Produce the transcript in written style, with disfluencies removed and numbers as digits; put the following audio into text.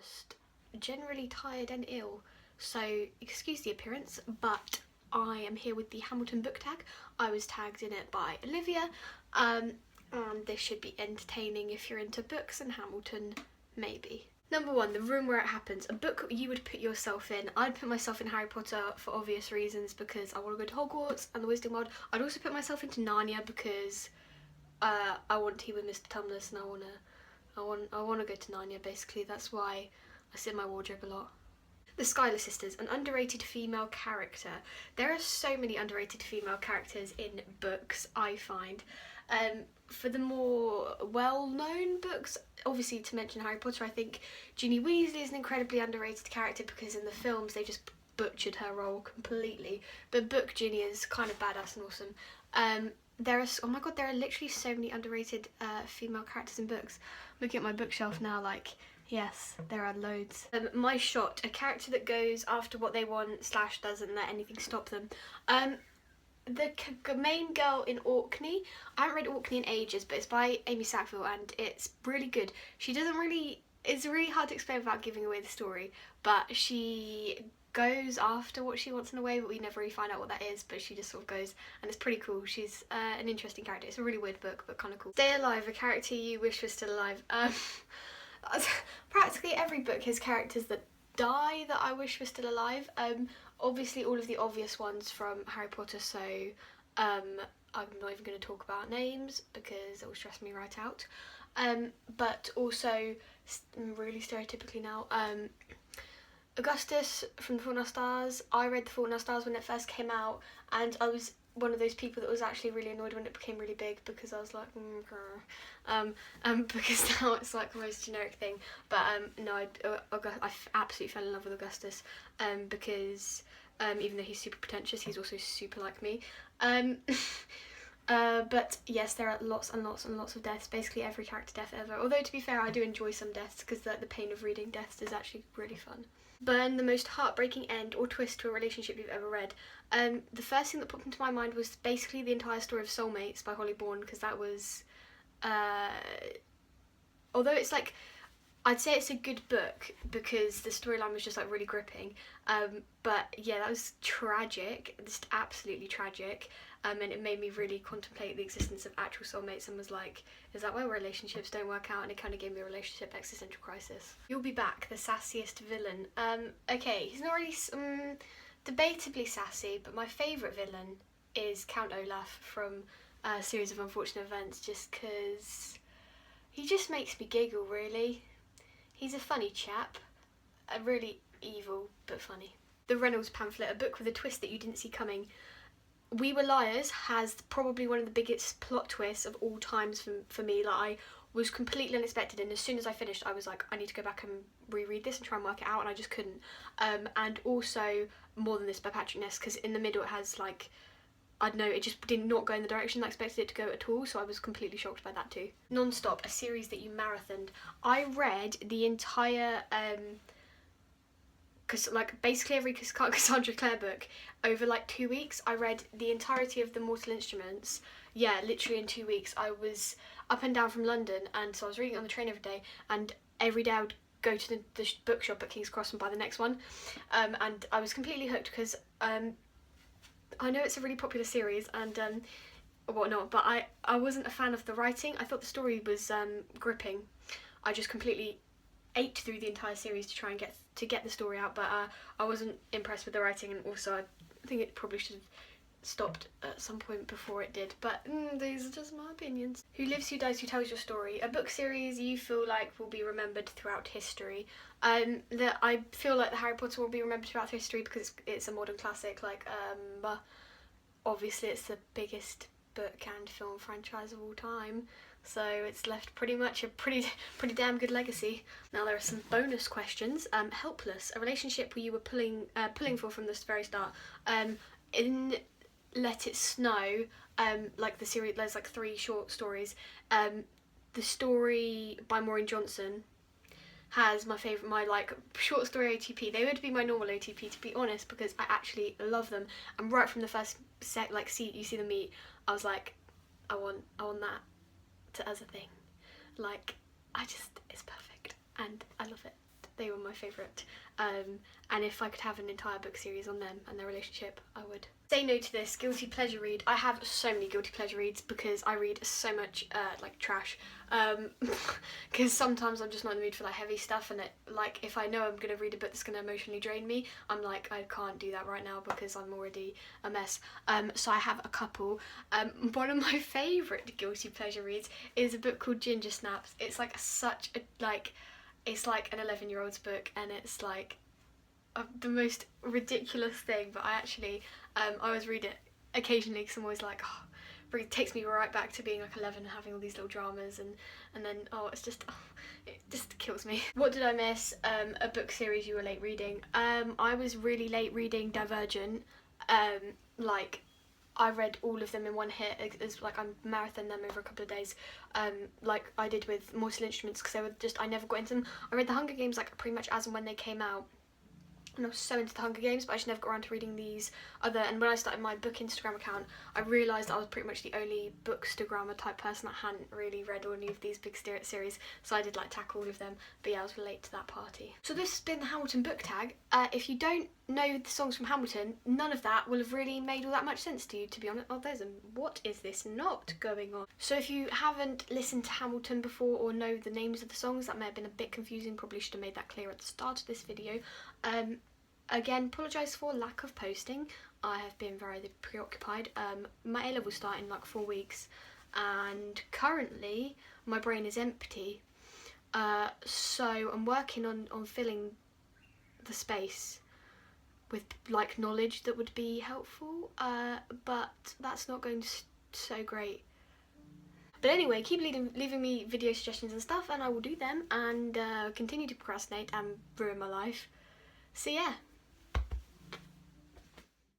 just generally tired and ill, so excuse the appearance, but I am here with the Hamilton book tag. I was tagged in it by Olivia, and this should be entertaining if you're into books, and Hamilton maybe. Number 1, The Room Where It Happens. A book you would put yourself in. I'd put myself in Harry Potter for obvious reasons, because I want to go to Hogwarts and the Wizarding World. I'd also put myself into Narnia because I want tea with Mr. Tumnus, and I want to go to Narnia. Basically, that's why I sit in my wardrobe a lot. The Schuyler Sisters, an underrated female character. There are so many underrated female characters in books, I find. For the more well-known books, obviously to mention Harry Potter, I think Ginny Weasley is an incredibly underrated character because in the films they just butchered her role completely. But book Ginny is kind of badass and awesome. Oh my god, there are literally so many underrated female characters in books. I'm looking at my bookshelf now, like, yes, there are loads. My Shot, a character that goes after what they want / doesn't let anything stop them. The main girl in Orkney, I haven't read Orkney in ages, but it's by Amy Sackville and it's really good. It's really hard to explain without giving away the story, but she goes after what she wants in a way, but we never really find out what that is, but she just sort of goes, and it's pretty cool. She's an interesting character. It's a really weird book, but kind of cool. Stay Alive, a character you wish was still alive. Practically every book has characters that die that I wish were still alive. Obviously all of the obvious ones from Harry Potter, so I'm not even going to talk about names because it will stress me right out. But also, really stereotypically now, Augustus from The Fault in Our Stars. I read The Fault in Our Stars when it first came out, and I was one of those people that was actually really annoyed when it became really big, because I was like, because now it's like the most generic thing. But no, I absolutely fell in love with Augustus, because even though he's super pretentious, he's also super like me. But yes, there are lots and lots and lots of deaths, basically every character death ever. Although to be fair, I do enjoy some deaths because the pain of reading deaths is actually really fun. Burn, the most heartbreaking end or twist to a relationship you've ever read. The first thing that popped into my mind was basically the entire story of Soulmates by Holly Bourne, because that was, although it's like, I'd say it's a good book because the storyline was just like really gripping, but yeah, that was tragic, just absolutely tragic, and it made me really contemplate the existence of actual soulmates and was like, is that why relationships don't work out? And it kind of gave me a relationship existential crisis. You'll Be Back, the sassiest villain. Okay, he's not really debatably sassy, but my favourite villain is Count Olaf from A Series of Unfortunate Events, just because he just makes me giggle, really. He's a funny chap, really evil but funny. The Reynolds Pamphlet, a book with a twist that you didn't see coming. We Were Liars has probably one of the biggest plot twists of all times for me. Like, I was completely unexpected, and as soon as I finished I was like, I need to go back and reread this and try and work it out, and I just couldn't. And also More Than This by Patrick Ness, because in the middle it has like, I don't know, it just did not go in the direction I expected it to go at all, so I was completely shocked by that too. Non-Stop, a series that you marathoned. I read the entire, basically every Cassandra Clare book over like 2 weeks. I read the entirety of The Mortal Instruments. Yeah, literally in 2 weeks. I was up and down from London, and so I was reading on the train every day, and every day I would go to the bookshop at King's Cross and buy the next one. And I was completely hooked because I know it's a really popular series and whatnot, but I wasn't a fan of the writing. I thought the story was gripping. I just completely ate through the entire series to try and get the story out, but I wasn't impressed with the writing, and also I think it probably should have stopped at some point before it did, but these are just my opinions. Who Lives, Who Dies, Who Tells Your Story, a book series you feel like will be remembered throughout history. That I feel like the Harry Potter will be remembered throughout history because it's a modern classic. Like, obviously it's the biggest book and film franchise of all time, so it's left pretty much a pretty damn good legacy. Now there are some bonus questions. Helpless, a relationship where you were pulling for from the very start. In Let It Snow, like the series, there's like 3 short stories. The story by Maureen Johnson has my like short story OTP. They would be my normal OTP, to be honest, because I actually love them. And right from the first you see them meet, I was like, I want that as a thing. Like, it's perfect and I love it. They were my favourite. And if I could have an entire book series on them and their relationship, I would. Say no to this guilty pleasure read. I have so many guilty pleasure reads because I read so much like trash. Because sometimes I'm just not in the mood for like heavy stuff, and like if I know I'm gonna read a book that's gonna emotionally drain me, I'm like, I can't do that right now because I'm already a mess. So I have a couple. One of my favourite guilty pleasure reads is a book called Ginger Snaps. It's like such a it's like an 11-year-old's book, and it's like the most ridiculous thing, but I actually I always read it occasionally because I'm always like, oh, it takes me right back to being like 11 and having all these little dramas, and then it just kills me. What did I miss? A book series you were late reading. I was really late reading Divergent. Like I read all of them in one hit. It's like I marathoned them over a couple of days, like I did with Mortal Instruments, because they were just, I never got into them. I read the Hunger Games like pretty much as and when they came out, and I was so into the Hunger Games, but I just never got around to reading these other. And when I started my book Instagram account, I realised I was pretty much the only bookstagrammer type person that hadn't really read any of these big series, so I did like tackle all of them. But yeah, I was late to that party. So this has been the Hamilton book tag. If you don't know the songs from Hamilton, none of that will have really made all that much sense to you, to be honest. Oh, there's a what is this not going on? So if you haven't listened to Hamilton before or know the names of the songs, that may have been a bit confusing. Probably should have made that clear at the start of this video. Again, apologise for lack of posting. I have been very preoccupied. My A-level's start in like 4 weeks, and currently my brain is empty. So I'm working on filling the space with like knowledge that would be helpful, but that's not going so great. But anyway, keep leaving me video suggestions and stuff, and I will do them and continue to procrastinate and ruin my life. So yeah.